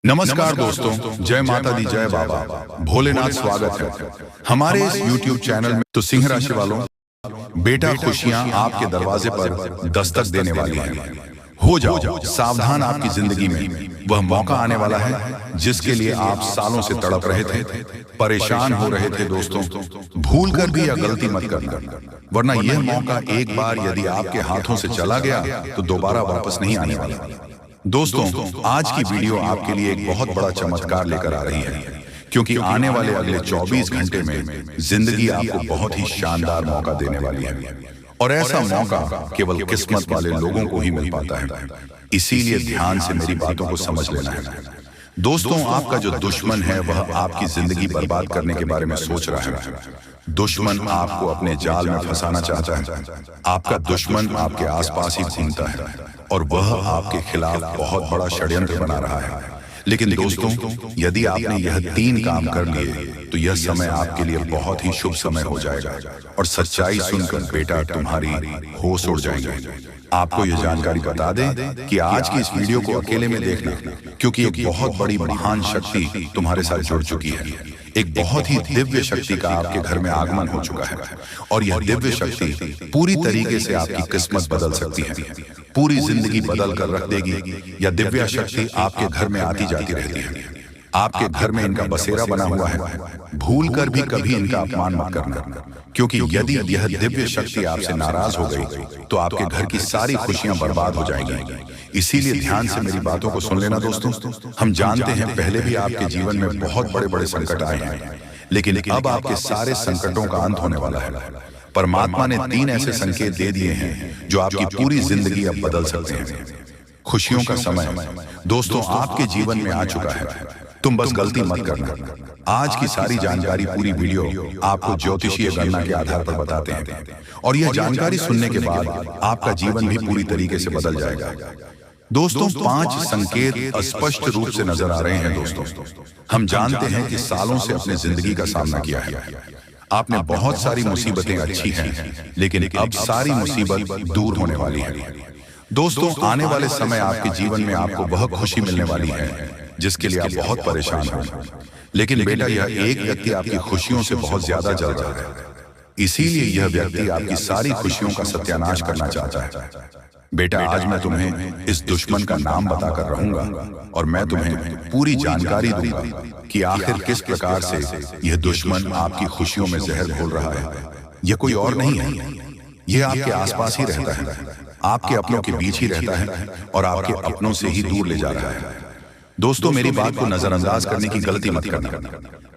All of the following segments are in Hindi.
नमस्कार दोस्तों, जय माता दी, जय बाबा भोलेनाथ। स्वागत है हमारे इस YouTube चैनल में। तो सिंह राशि वालों, बेटा खुशियां आपके दरवाजे पर दस्तक देने वाली हैं। हो जाओ सावधान, आपकी जिंदगी में वह मौका आने वाला है जिसके लिए आप सालों से तड़प रहे थे, परेशान हो रहे थे। दोस्तों, भूल कर भी यह गलती मत करना, वरना यह मौका एक बार यदि आपके हाथों से चला गया तो दोबारा वापस नहीं आने वाला। दोस्तों, आज की वीडियो आपके लिए एक बहुत बड़ा चमत्कार लेकर आ रही है, क्योंकि आने वाले अगले 24 घंटे में जिंदगी आपको बहुत ही शानदार मौका देने वाली है। और ऐसा मौका केवल किस्मत वाले लोगों को ही मिल पाता है, इसीलिए ध्यान से मेरी बातों को समझ लेना है। दोस्तों, आपका जो दुश्मन है वह आपकी जिंदगी बर्बाद करने के बारे में सोच रहा है। दुश्मन आपको अपने जाल में फंसाना चाहता है। आपका दुश्मन आपके आसपास ही घूमता है और वह आपके खिलाफ बहुत बड़ा षड्यंत्र बना रहा है। लेकिन दोस्तों, यदि आपने यह 3 काम कर लिए तो यह समय आपके लिए बहुत ही शुभ समय हो जाएगा और सच्चाई सुनकर बेटा तुम्हारी होश उड़ जाएंगे। आपको यह जानकारी बता दें कि आज की इस वीडियो को अकेले में देखना, क्योंकि एक बहुत बड़ी महान शक्ति तुम्हारे साथ जुड़ चुकी है। एक बहुत ही दिव्य शक्ति का आपके घर में आगमन हो चुका है और यह दिव्य शक्ति पूरी तरीके से आपकी किस्मत बदल सकती है, पूरी जिंदगी बदल कर रख देगी। यह दिव्य शक्ति आपके घर में आती जाती रहती है। आपके घर में इनका बसेरा बना हुआ है। भूल कर भी कभी इनका अपमान मत करना, क्योंकि यदि यह दिव्य शक्ति आपसे नाराज हो गई तो आपके घर की सारी खुशियां बर्बाद हो जाएंगी। इसीलिए ध्यान से मेरी बातों को सुन लेना। दोस्तों, हम जानते हैं पहले भी आपके जीवन में बहुत बड़े बड़े संकट आए हैं, लेकिन अब आपके सारे संकटों का अंत होने वाला है। परमात्मा ने 3 ऐसे संकेत दे दिए हैं जो आपकी पूरी जिंदगी अब बदल सकते हैं। खुशियों का समय दोस्तों आपके जीवन में आ चुका है। तुम बस गलती मत करना। आज की सारी जानकारी, पूरी वीडियो आपको ज्योतिषीय गणना के आधार पर बताते हैं और यह जानकारी सुनने के बाद आपका जीवन भी पूरी तरीके से बदल जाएगा। दोस्तों, 5 संकेत स्पष्ट रूप से नजर आ रहे हैं। दोस्तों, हम जानते हैं कि सालों से अपनी जिंदगी का सामना किया है। आपने बहुत सारी मुसीबतें अच्छी हैं, लेकिन अब सारी मुसीबत दूर होने वाली है। दोस्तों, आने वाले समय आपके जीवन में आपको वह खुशी मिलने वाली है जिसके लिए आप बहुत परेशान हो। लेकिन बेटा, यह एक व्यक्ति आपकी खुशियों से बहुत ज्यादा जल रहा है, इसीलिए यह व्यक्ति आपकी सारी खुशियों का सत्यानाश करना चाहता है। बेटा, आज मैं तुम्हें इस दुश्मन का नाम बताकर रहूंगा और मैं तुम्हें पूरी जानकारी दूंगा कि आखिर किस प्रकार से यह दुश्मन आपकी खुशियों में जहर घोल रहा है। यह कोई और नहीं है, यह आपके आसपास ही रहता है, आपके अपनों के बीच ही रहता है और आपके अपनों से ही दूर ले जा रहा है। दोस्तों, मेरी बात को नजरअंदाज करने की गलती मत करना।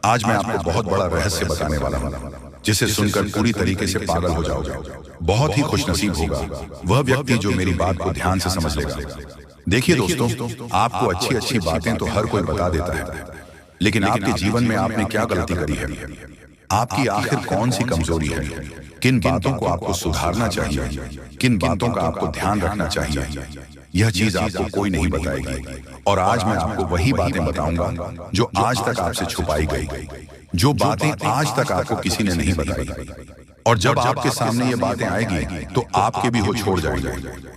आज मैं आपको बहुत बड़ा रहस्य बताने वाला हूँ, जिसे सुनकर पूरी तरीके से पागल हो जाओगे। बहुत ही खुशनसीब होगा वह व्यक्ति जो मेरी बात को ध्यान से समझ लेगा। देखिए दोस्तों, आपको अच्छी अच्छी बातें तो हर कोई बता देता है, लेकिन आपके जीवन में आपने क्या गलती करी है? आपकी आखिर कौन सी कमजोरी है? किन बातों को आपको सुधारना चाहिए? किन बातों का आपको ध्यान रखना चाहिए? यह चीज आपको कोई नहीं बताएगी और आज मैं आपको वही बातें बताऊंगा जो आज तक आपसे छुपाई गई, जो बातें आज तक आपको किसी ने नहीं बताई। और जब आपके सामने ये बातें आएगी तो आपके भी हो छोड़ जाएंगे।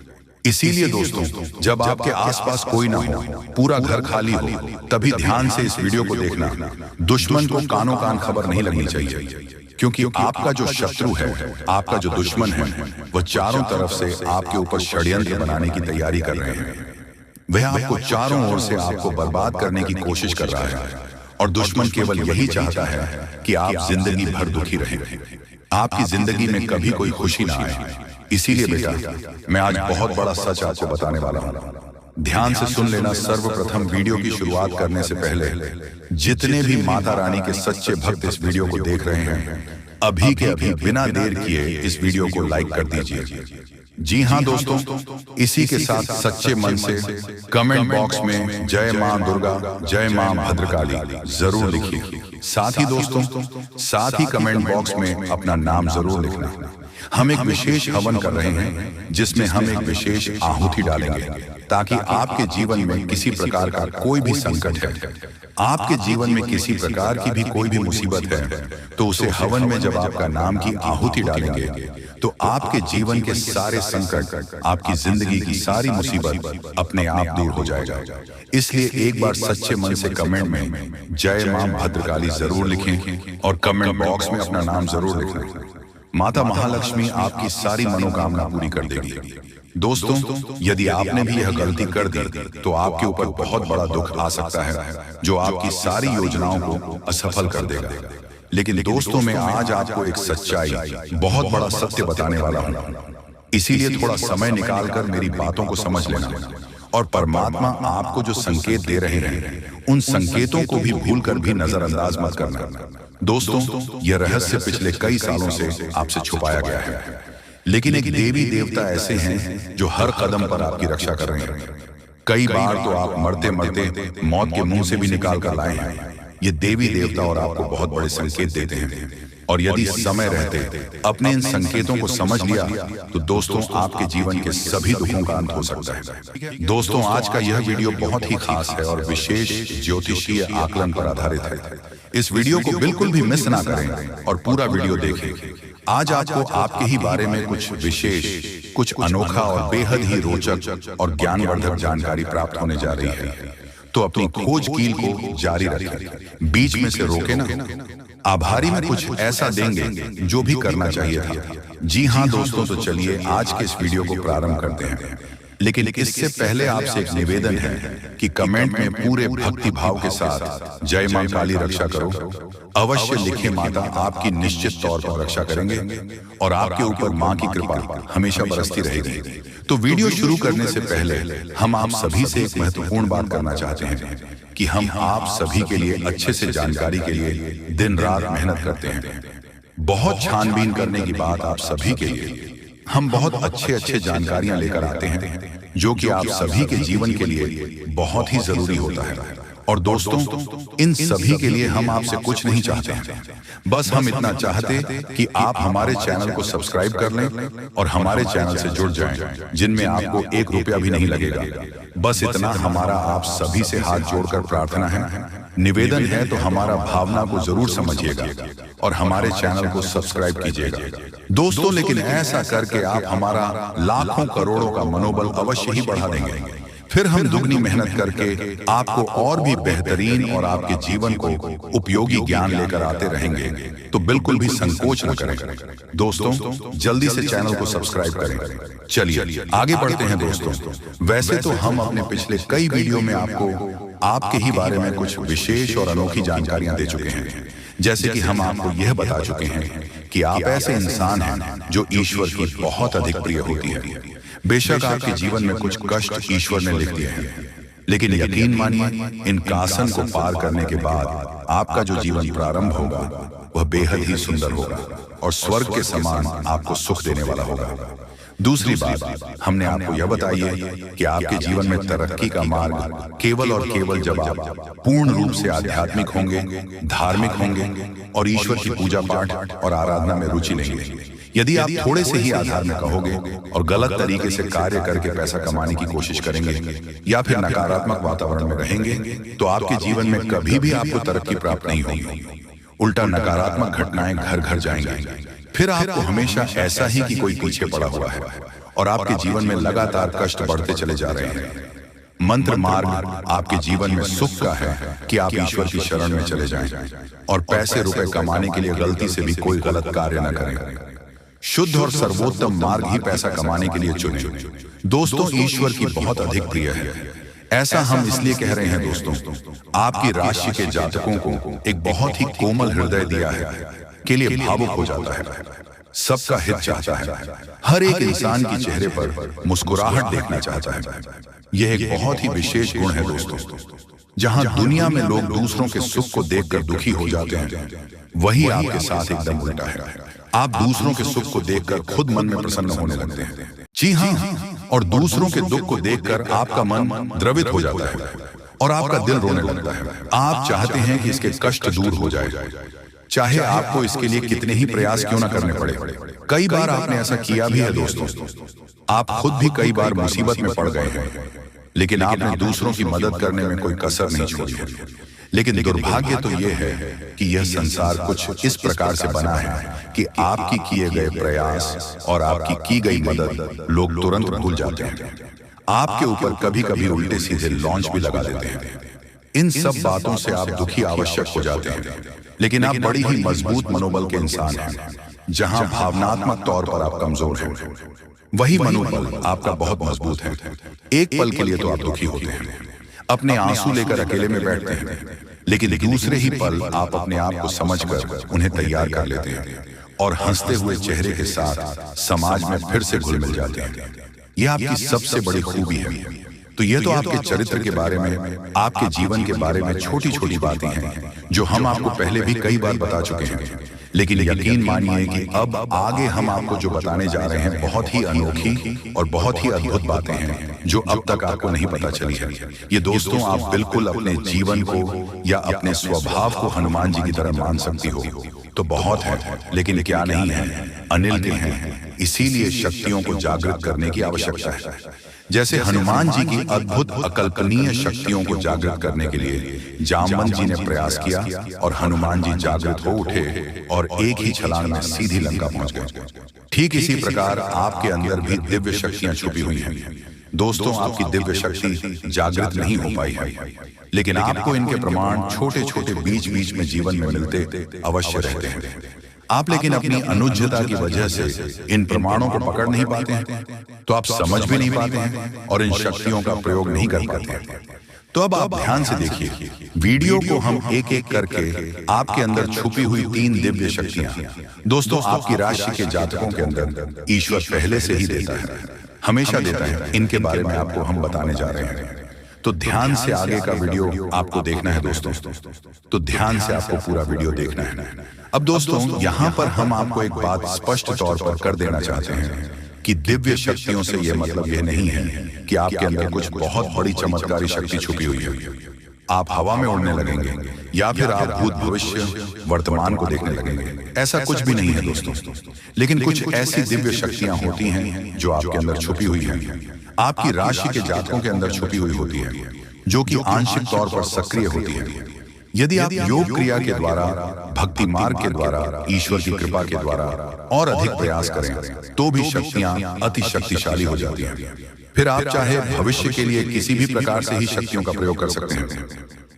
इसीलिए दोस्तों, जब आपके आसपास कोई ना हो, पूरा घर खाली हो, तभी ध्यान से इस वीडियो को देखना। दुश्मन को कानों कान खबर नहीं लगनी चाहिए, क्योंकि आपका जो शत्रु है, आपका जो दुश्मन है, वह चारों तरफ से आपके ऊपर षड्यंत्र बनाने की तैयारी कर रहे हैं। वह आपको चारों ओर से आपको बर्बाद करने की कोशिश कर रहा है और दुश्मन केवल यही चाहता है कि आप जिंदगी भर दुखी रहें, आपकी जिंदगी में कभी कोई खुशी ना आए। इसीलिए बेटा, मैं आज बहुत बड़ा सच आपको बताने वाला हूँ। ध्यान से सुन लेना। सर्वप्रथम वीडियो की शुरुआत करने से पहले जितने भी माता रानी के सच्चे भक्त इस वीडियो को देख रहे हैं, अभी के अभी बिना देर किए इस वीडियो को लाइक कर दीजिए। जी हाँ दोस्तों, इसी के साथ सच्चे मन से कमेंट बॉक्स में जय मां दुर्गा, जय मां भद्रकाली जरूर लिखिए। साथ ही दोस्तों, साथ ही कमेंट बॉक्स में अपना नाम जरूर लिखना। हम एक विशेष हवन कर रहे हैं जिसमें हम एक विशेष आहुति डालेंगे ताकि आपके जीवन में किसी प्रकार का कोई भी संकट है, आपके जीवन में किसी प्रकार की भी कोई भी मुसीबत है, तो उसे हवन में जब आपका नाम की आहुति डालेंगे तो आपके जीवन के सारे संकट, आपकी जिंदगी की सारी मुसीबत अपने आप दूर हो जाएगा। इसलिए एक बार सच्चे मन से कमेंट में जय मां भद्रकाली जरूर लिखें और कमेंट बॉक्स में अपना नाम जरूर लिखें। माता महालक्ष्मी आपकी सारी मनोकामना पूरी कर देगी। दोस्तों, यदि आपने भी यह गलती कर दी तो आपके ऊपर बहुत बड़ा दुख आ सकता है, जो आपकी सारी योजनाओं को असफल कर देगा। लेकिन दोस्तों, मैं आज आपको एक सच्चाई, बहुत बड़ा सत्य बताने वाला हूँ। इसीलिए थोड़ा समय निकालकर मेरी बातों को समझ लेना और परमात्मा आपको जो संकेत दे रहे हैं, उन संकेतों को भी भूलकर भी नजरअंदाज मत करना। दोस्तों, यह रहस्य पिछले कई सालों से आपसे छुपाया गया है, लेकिन एक देवी देवता ऐसे हैं जो हर कदम पर आपकी रक्षा कर रहे हैं। कई बार तो आप मरते मरते मौत के मुंह से भी निकाल कर लाए हैं। ये देवी देवता और आपको बहुत बड़े संकेत देते हैं, और यदि समय रहते अपने इन संकेतों को समझ लिया तो दोस्तों, आपके जीवन के सभी दुखों का अंत हो सकता है। दोस्तों, आज का यह वीडियो बहुत ही खास है और विशेष ज्योतिषीय आकलन पर आधारित है। इस वीडियो को बिल्कुल भी मिस ना करें और पूरा वीडियो देखें। आज आपको आपके ही बारे में कुछ विशेष, कुछ अनोखा और बेहद ही रोचक और ज्ञानवर्धक जानकारी प्राप्त होने जा रही है। तो अपनी खोज कील को जारी रखें, बीच में से रोके ना। आभारी में कुछ ऐसा देंगे जो भी करना चाहिए था। जी हाँ दोस्तों, तो चलिए आज के इस वीडियो को प्रारंभ करते हैं। लेकिन इससे पहले आपसे एक निवेदन है कि कमेंट में पूरे भक्ति भाव के साथ जय मां काली रक्षा करो अवश्य लिखें। माता आपकी निश्चित तौर पर रक्षा करेंगे और आपके ऊपर मां की कृपा हमेशा बरसती रहेगी। तो वीडियो शुरू करने से पहले हम आप सभी से एक महत्वपूर्ण बात करना चाहते हैं कि हम आप सभी के लिए अच्छे से जानकारी के लिए दिन रात मेहनत करते हैं। बहुत छानबीन करने की बात आप सभी के लिए हम बहुत अच्छे जानकारियां लेकर आते हैं, जो कि आप सभी के जीवन के लिए बहुत ही जरूरी होता है। और दोस्तों, इन सभी के लिए हम आपसे कुछ नहीं चाहते हैं, बस हम इतना चाहते कि आप हमारे चैनल को सब्सक्राइब कर लें और हमारे चैनल से जुड़ जाएं, जिनमें आपको 1 रुपया भी नहीं लगेगा। बस इतना हमारा आप सभी से हाथ जोड़कर प्रार्थना है, निवेदन है। तो हमारा भावना को जरूर समझिएगा और हमारे चैनल को सब्सक्राइब कीजिएगा दोस्तों। लेकिन ऐसा करके आप हमारा लाखों करोड़ों का मनोबल अवश्य ही बढ़ा देंगे। फिर हम दुगनी मेहनत करके आपको और भी बेहतरीन और आपके जीवन को उपयोगी ज्ञान लेकर आते रहेंगे। तो बिल्कुल भी संकोच न करें दोस्तों, जल्दी से चैनल को सब्सक्राइब करें। चलिए आगे बढ़ते हैं दोस्तों। वैसे तो हम अपने पिछले कई वीडियो में आपको आपके ही बारे में कुछ विशेष और अनोखी जानकारियां दे चुके हैं। जैसे कि हम आपको यह बता चुके हैं कि आप ऐसे इंसान हैं जो ईश्वर की बहुत अधिक प्रिय होती है। बेशक आपके जीवन में कुछ कष्ट ईश्वर ने लिख दिए हैं, लेकिन यकीन मानिए, इन कासन को पार करने के बाद आपका जो जीवन प्रारंभ होगा वह बेहद ही सुंदर होगा और स्वर्ग के समान आपको सुख देने वाला होगा। दूसरी बात, हमने आपको यह बताई है कि आपके जीवन में तरक्की का मार्ग केवल और केवल जब आप पूर्ण रूप से आध्यात्मिक होंगे, धार्मिक होंगे और ईश्वर की पूजा पाठ और आराधना में रुचि लेंगे। यदि आप थोड़े से ही आधार में कहोगे और गलत तरीके से कार्य करके पैसा कमाने की कोशिश करेंगे या फिर नकारात्मक वातावरण में रहेंगे, तो आपके जीवन में कभी भी आपको तरक्की प्राप्त नहीं होगी। उल्टा नकारात्मक घटनाएं घर घर जाएंगी। फिर आपको हमेशा ऐसा ही कि कोई पीछे पड़ा हुआ है और आपके जीवन में लगातार कष्ट बढ़ते चले जा रहे हैं। मंत्र मार्ग आपके जीवन में सुख का है कि आप ईश्वर की शरण में चले जाएं और पैसे रुपए कमाने के लिए गलती से भी कोई गलत कार्य न करें। शुद्ध और सर्वोत्तम मार्ग ही पैसा कमाने के लिए चुने। दोस्तों, ईश्वर की बहुत अधिक प्रिय है। ऐसा हम इसलिए कह रहे हैं दोस्तों, आपकी राशि के जातकों को एक बहुत ही कोमल हृदय दिया है के लिए भावुक हो जाता है, सबका हित चाहता है, हर एक इंसान के चेहरे पर मुस्कुराहट देखना चाहता है। यह एक बहुत ही विशेष गुण है दोस्तों। जहां दुनिया में लोग दूसरों के सुख को देखकर दुखी हो जाते हैं, वही आपके साथ एकदम उल्टा है। आप दूसरों के सुख को देखकर खुद मन में प्रसन्न होने लगते हैं। जी हाँ, और दूसरों के दुख को देखकर आपका मन द्रवित हो जाता है और आपका दिल रोने लगता है। आप चाहते हैं कि इसके कष्ट दूर हो जाए, चाहे आपको इसके लिए कितने ही प्रयास क्यों ना करने पड़े। कई बार आपने ऐसा किया भी है दोस्तों। आप खुद भी कई बार मुसीबत में पड़ गए हैं, लेकिन आपने दूसरों की मदद करने में कोई कसर नहीं छोड़ी है। लेकिन दुर्भाग्य तो यह है कि यह संसार कुछ इस प्रकार से बना है कि आपकी किए गए प्रयास और आपकी की गई मदद लोग तुरंत भूल जाते हैं। आपके ऊपर कभी कभी उल्टे सीधे लॉन्च भी लगा देते हैं। इन सब बातों से आप दुखी आवश्यक हो जाते हैं, लेकिन आप बड़ी ही मजबूत मनोबल के इंसान हैं। जहां भावनात्मक तौर पर आप कमजोर हैं, वही मनोबल आपका बहुत मजबूत है। एक पल के लिए तो आप दुखी होते हैं, अपने आंसू लेकर अकेले में बैठते हैं, लेकिन दूसरे ही पल आप अपने आप को समझकर उन्हें तैयार कर लेते हैं और हंसते हुए चेहरे के साथ समाज में फिर से घुल मिल जाते हैं। यह आपकी सबसे बड़ी खूबी है। तो यह तो आपके चरित्र के बारे में, आपके जीवन के बारे में छोटी छोटी बातें हैं जो हम आपको पहले भी कई बार बता चुके हैं। लेकिन यकीन मानिए कि अब आगे हम आपको जो बताने जा रहे हैं बहुत ही अनोखी और बहुत ही अद्भुत बातें हैं जो अब तक आपको नहीं पता चली है। ये दोस्तों, आप बिल्कुल अपने जीवन को या अपने स्वभाव को हनुमान जी की तरह मान सकती हो तो बहुत है, लेकिन क्या नहीं है, अनिल के हैं। इसीलिए शक्तियों को जागृत करने की आवश्यकता है। जैसे हनुमान जी की अद्भुत अकल्पनीय शक्तियों को जागृत करने के लिए जामवंत जी ने प्रयास किया और हनुमान जी जागृत हो उठे और एक ही छलांग में सीधी लंका पहुंच गए। ठीक इसी प्रकार आपके अंदर भी दिव्य शक्तियां छुपी हुई हैं। दोस्तों, आपकी दिव्य शक्ति जागृत नहीं हो पाई है, लेकिन आपको इनके प्रमाण छोटे छोटे बीच बीच में जीवन में मिलते अवश्य रहते हैं। आप लेकिन अपनी अनुज्ञता की वजह से इन प्रमाणों को पकड़ नहीं पाते हैं, तो आप समझ भी नहीं पाते हैं और इन शक्तियों का प्रयोग नहीं कर पाते हैं। तो अब आप ध्यान से देखिए, वीडियो को हम एक एक करके आपके अंदर छुपी हुई 3 दिव्य शक्तियां, दोस्तों आपकी राशि के जातकों के अंदर ईश्वर पहले से ही देता है, हमेशा देता है। इनके बारे में आपको हम बताने जा रहे हैं, तो ध्यान से आगे का वीडियो आपको देखना है दोस्तों। तो ध्यान से आपको पूरा वीडियो देखना है। अब दोस्तों, यहाँ पर हम आपको एक बात स्पष्ट तौर पर कर देना चाहते हैं कि दिव्य शक्तियों से यह मतलब यह नहीं है कि आपके अंदर कुछ बहुत बड़ी चमत्कारी शक्ति छुपी हुई है, आप हवा में उड़ने लगेंगे या फिर आप भूत भविष्य वर्तमान को देखने लगेंगे। ऐसा कुछ भी नहीं है दोस्तों, लेकिन कुछ ऐसी दिव्य शक्तियां होती हैं जो आपके अंदर छुपी हुई हैं, आपकी राशि के जातकों के अंदर छुपी हुई होती है, जो कि आंशिक तौर पर सक्रिय होती है। यदि आप योग क्रिया के द्वारा, भक्ति मार्ग के द्वारा, ईश्वर की कृपा के द्वारा और अधिक प्रयास करें तो भी शक्तियां अति शक्तिशाली हो जाती हैं। फिर आप चाहे भविष्य के लिए किसी भी प्रकार से ही शक्तियों का प्रयोग कर सकते हैं,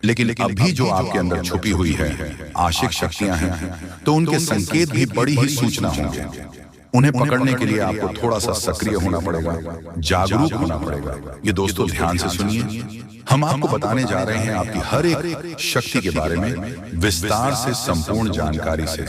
लेकिन अभी जो आपके अंदर छुपी हुई है आशिक शक्तियां हैं, तो उनके संकेत भी बड़ी ही सूचना होंगे। उन्हें पकड़ने के लिए आपको थोड़ा सा सक्रिय होना पड़ेगा, जागरूक होना पड़ेगा। ये दोस्तों ध्यान से सुनिए, हम आपको बताने जा रहे हैं आपकी हर एक शक्ति के बारे में विस्तार से, संपूर्ण जानकारी से।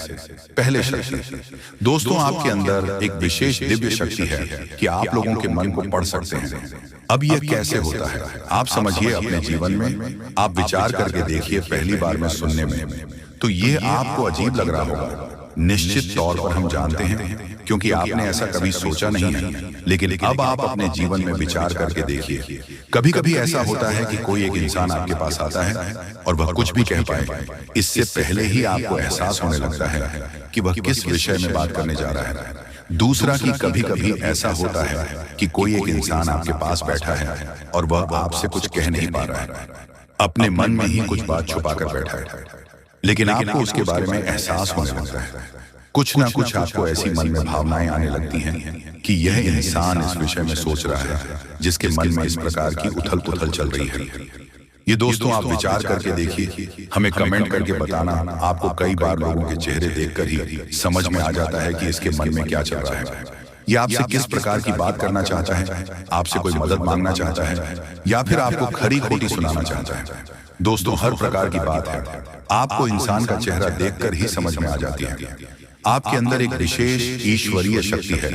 पहले शक्ति, दोस्तों आपके अंदर एक विशेष दिव्य शक्ति है कि आप लोगों के मन को पढ़ सकते हैं। अब यह कैसे होता है आप समझिए अपने जीवन में, आप विचार करके देखिए। पहली बार में सुनने में तो ये आपको अजीब लग रहा होगा, निश्चित तौर पर हम जानते हैं, क्योंकि आपने ऐसा कभी सोचा नहीं है। लेकिन अब आप अपने जीवन में विचार करके देखिए, कभी कभी ऐसा होता है कि कोई एक इंसान आपके पास आता है और वह कुछ भी कह पाए, इससे पहले ही आपको एहसास होने लगता है कि वह किस विषय में बात करने जा रहा है। दूसरा कि कभी कभी ऐसा होता है कि कोई एक इंसान आपके पास बैठा है और वह आपसे कुछ कह नहीं पा रहा है, अपने मन में ही कुछ बात छुपा कर बैठा है, लेकिन आपको उसके बारे में एहसास होने लगता है। कुछ ना कुछ आपको ऐसी मन में भावनाएं आने लगती हैं कि यह इंसान इस विषय में सोच रहा है, जिसके मन में इस प्रकार की उथल पुथल चल रही है। ये दोस्तों आप विचार करके देखिए, हमें कमेंट करके बताना। आपको कई बार लोगों के चेहरे देखकर ही समझ में आ जाता है कि इसके मन में क्या चल रहा है। ये आपसे किस प्रकार की बात करना चाहता है, आपसे कोई मदद मांगना चाहता है या फिर आपको खरी खोटी सुनाना चाहता है। दोस्तों हर प्रकार की बात है, आपको इंसान का चेहरा देखकर ही समझ में आ जाती है। आपके अंदर एक विशेष ईश्वरीय शक्ति है,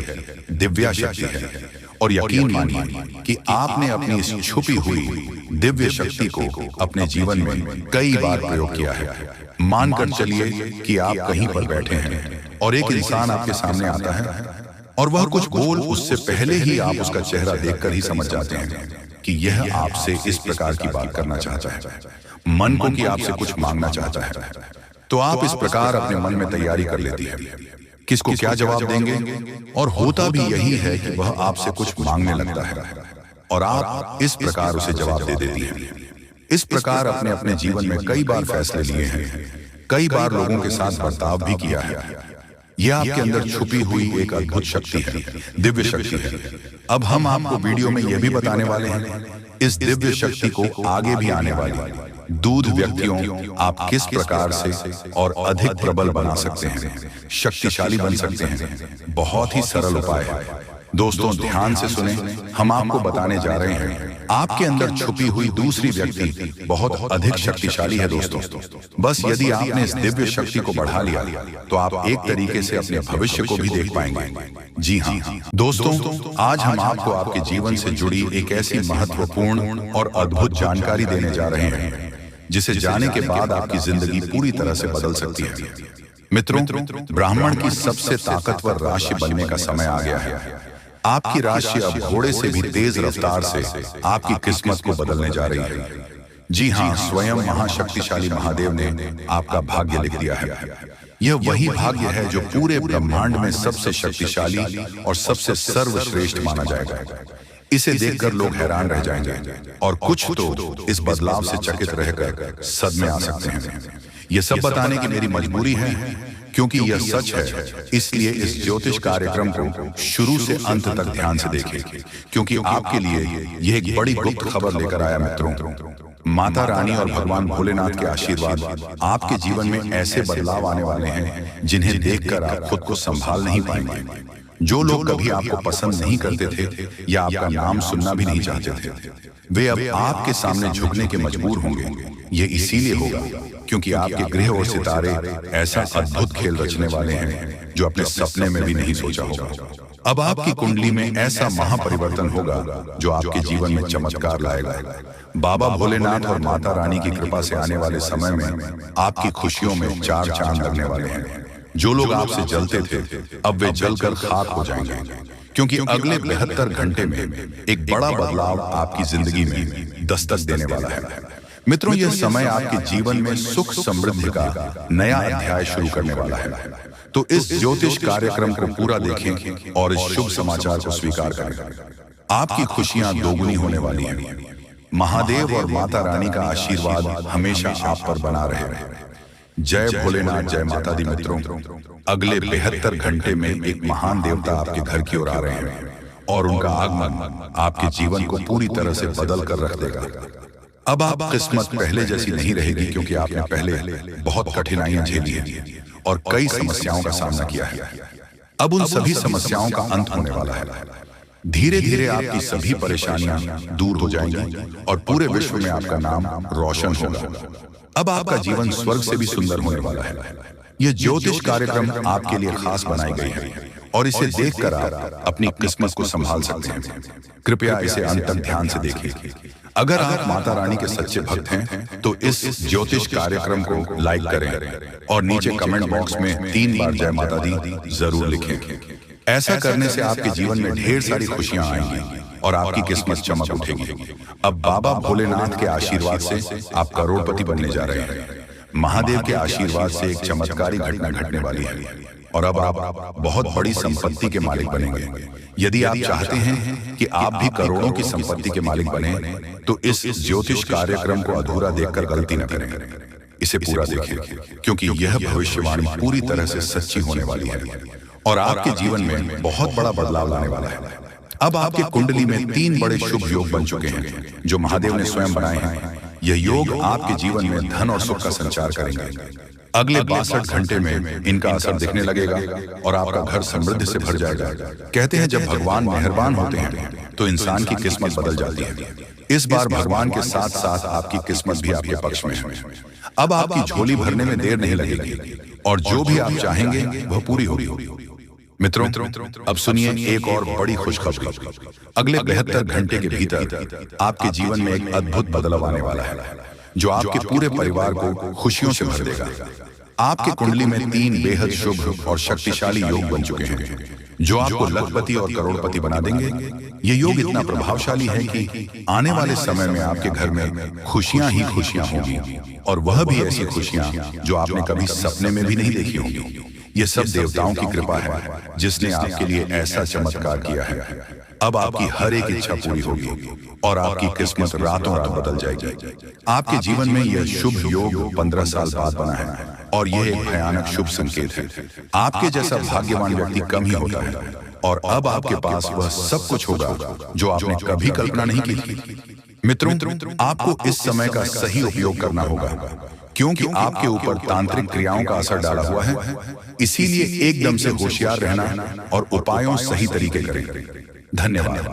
दिव्या शक्ति है, और यकीन मानिए कि आपने अपनी इस छुपी हुई दिव्य शक्ति को अपने जीवन में कई बार प्रयोग किया है। मानकर चलिए कि आप कहीं पर बैठे हैं और एक इंसान आपके सामने आता है और वह कुछ बोल, उससे पहले ही आप उसका चेहरा देखकर ही समझ जाते हैं कि यह आपसे इस प्रकार की बात करना चाहता है, मन को कि आपसे कुछ मांगना चाहता है। तो आप इस प्रकार अपने मन में तैयारी कर लेती है किसको क्या जवाब देंगे, और होता भी यही है कि वह आपसे कुछ मांगने लगता है और आप इस प्रकार उसे जवाब दे देती हैं। इस प्रकार अपने अपने जीवन में कई बार फैसले लिए हैं, कई बार लोगों के साथ बर्ताव भी किया है। यह आपके अंदर छुपी हुई एक अद्भुत शक्ति है, दिव्य शक्ति है। अब हम आपको वीडियो में यह भी बताने वाले हैं, इस दिव्य शक्ति को आगे भी आने वाली दूध व्यक्तियों आप किस प्रकार से और अधिक प्रबल बना सकते हैं, शक्तिशाली बन सकते हैं। बहुत ही सरल उपाय है दोस्तों, ध्यान से सुने। हम आपको बताने जा रहे हैं आपके अंदर छुपी हुई दूसरी व्यक्ति बहुत अधिक शक्तिशाली है दोस्तों। बस यदि आपने इस दिव्य शक्ति को बढ़ा लिया तो आप एक तरीके से अपने भविष्य को भी देख पाएंगे। जी हाँ दोस्तों, आज हम आपको आपके जीवन से जुड़ी एक ऐसी महत्वपूर्ण और अद्भुत जानकारी देने जा रहे हैं जिसे जाने के बाद आपकी जिंदगी पूरी तरह से बदल सकती है। मित्रों, ब्राह्मण की सबसे ताकतवर राशि बनने का समय आ गया है। आपकी राशि अब घोड़े से भी तेज रफ्तार से आपकी किस्मत को बदलने जा रही है। जी हाँ, स्वयं महाशक्तिशाली महादेव ने आपका भाग्य लिख दिया है। यह वही भाग्य है जो पूरे ब्रह्मांड में सबसे शक्तिशाली और सबसे सर्वश्रेष्ठ माना जाएगा। इसे देखकर लोग हैरान रह जाएंगे और कुछ तो इस बदलाव से चकित रहकर सदमे आ सकते हैं। यह सब बताने की मेरी मजबूरी है क्योंकि यह सच है, इसलिए इस ज्योतिष कार्यक्रम को शुरू से अंत तक ध्यान से देखें, क्योंकि आपके लिए यह एक बड़ी गुप्त खबर लेकर आया मित्रों। माता रानी और भगवान भोलेनाथ के आशीर्वाद आपके जीवन में ऐसे बदलाव आने वाले हैं जिन्हें देखकर आप खुद को संभाल नहीं पाएंगे। जो लोग कभी आपको पसंद नहीं करते थे या आपका नाम सुनना भी नहीं चाहते थे, वे अब आपके सामने झुकने के मजबूर होंगे। ये इसीलिए होगा क्योंकि आपके ग्रह और सितारे ऐसा अद्भुत खेल रचने वाले हैं जो अपने सपने में भी नहीं सोचा होगा। अब आपकी कुंडली में ऐसा महापरिवर्तन होगा जो आपके जीवन में चमत्कार लाएगा। बाबा भोलेनाथ और माता रानी की कृपा से आने वाले समय में आपकी खुशियों में चार चांद लगने वाले हैं। जो लोग आपसे जलते थे अब वे जलकर खाक हो जाएंगे, क्योंकि अगले 72 घंटे में एक बड़ा बदलाव आपकी जिंदगी में दस्तक देने वाला है। मित्रों, यह समय आपके जीवन में सुख समृद्धि का नया अध्याय शुरू करने वाला है। तो इस ज्योतिष कार्यक्रम को पूरा देखें और इस शुभ समाचार को स्वीकार करें। आपकी खुशियां दोगुनी होने वाली हैं। महादेव और माता रानी का आशीर्वाद हमेशा आप पर बना रहे। जय भोलेनाथ, जय माता दी। मित्रों, अगले 72 घंटे में एक महान देवता आपके घर की ओर आ रहे हैं और उनका आगमन आपके जीवन को पूरी तरह से बदल कर रख देगा। अब आप किस्मत पहले जैसी नहीं रहेगी, क्योंकि आपने पहले बहुत कठिनाइयां झेली हैं और कई समस्याओं का सामना किया है। अब उन सभी समस्याओं का अंत होने वाला है। धीरे धीरे आपकी सभी परेशानियां दूर हो जाएंगी और पूरे विश्व में आपका नाम रोशन होगा। अब आपका जीवन स्वर्ग से भी सुंदर होने वाला है। यह ज्योतिष कार्यक्रम आपके लिए खास बनाई गई है और इसे देखकर आप अपनी किस्मत को संभाल सकते हैं। कृपया इसे अंत तक ध्यान से देखें। अगर आप माता रानी के सच्चे भक्त हैं तो इस ज्योतिष कार्यक्रम को लाइक करें और नीचे कमेंट बॉक्स में 3 बार जय माता दी जरूर लिखें। ऐसा करने से आपके जीवन में ढेर सारी खुशियां आएंगी और आपकी किस्मत चमक उठेगी। अब बाबा भोलेनाथ के आशीर्वाद से आप करोड़पति बनने जा रहे हैं। महादेव के आशीर्वाद से एक चमत्कारी घटना घटने वाली है और अब आप बहुत बड़ी संपत्ति के मालिक बनेंगे। यदि आप चाहते हैं कि आप भी करोड़ों की संपत्ति के मालिक बने तो इस ज्योतिष कार्यक्रम को अधूरा देखकर गलती न करें। इसे पूरा देखें, क्योंकि यह भविष्यवाणी पूरी तरह से सच्ची होने वाली है और आपके जीवन में बहुत बड़ा बदलाव लाने वाला है। अब आपकी कुंडली में 3 बड़े शुभ योग बन चुके हैं जो महादेव ने स्वयं बनाए हैं। यह योग आपके जीवन में धन और सुख का संचार करेंगे। अगले 62 घंटे में इनका असर दिखने लगेगा और आपका घर समृद्धि से भर जाएगा। कहते हैं जब भगवान मेहरबान होते हैं तो इंसान की किस्मत बदल जाती है। इस बार भगवान के साथ साथ आपकी किस्मत भी आपके पक्ष में है। अब आपकी झोली भरने में देर नहीं लगेगी और जो भी आप चाहेंगे वह पूरी होगी। मित्रों, अब सुनिए एक और बड़ी खुशखबरी। अगले 72 घंटे के भीतर आपके जीवन में एक अद्भुत बदलाव आने वाला है जो आपके पूरे परिवार को खुशियों से भर देगा। आपकी कुंडली में 3 बेहद शुभ और शक्तिशाली योग बन चुके हैं जो आपको लखपति और करोड़पति बना देंगे। ये योग इतना प्रभावशाली है कि आने वाले समय में आपके घर में खुशियां ही खुशियां होंगी और वह भी ऐसी खुशियां जो आपने कभी सपने में भी नहीं देखी होंगी। ये सब देवताओं की कृपा है जिसने आपके लिए ऐसा चमत्कार किया है। अब आपकी हर एक इच्छा पूरी होगी और आपकी किस्मत रातों रात बदल जाएगी। आपके जीवन में यह शुभ योग 15 साल बाद बना है और यह एक भयानक शुभ संकेत है। आपके जैसा भाग्यवान व्यक्ति कम ही होता है और अब आपके पास वह सब कुछ होगा जो आपने कभी कल्पना नहीं की थी। मित्रों, आपको इस समय का सही उपयोग करना होगा क्योंकि आपके ऊपर तांत्रिक क्रियाओं का असर डाला हुआ है। इसीलिए एकदम से होशियार रहना और उपायों सही तरीके करें। धन्यवाद।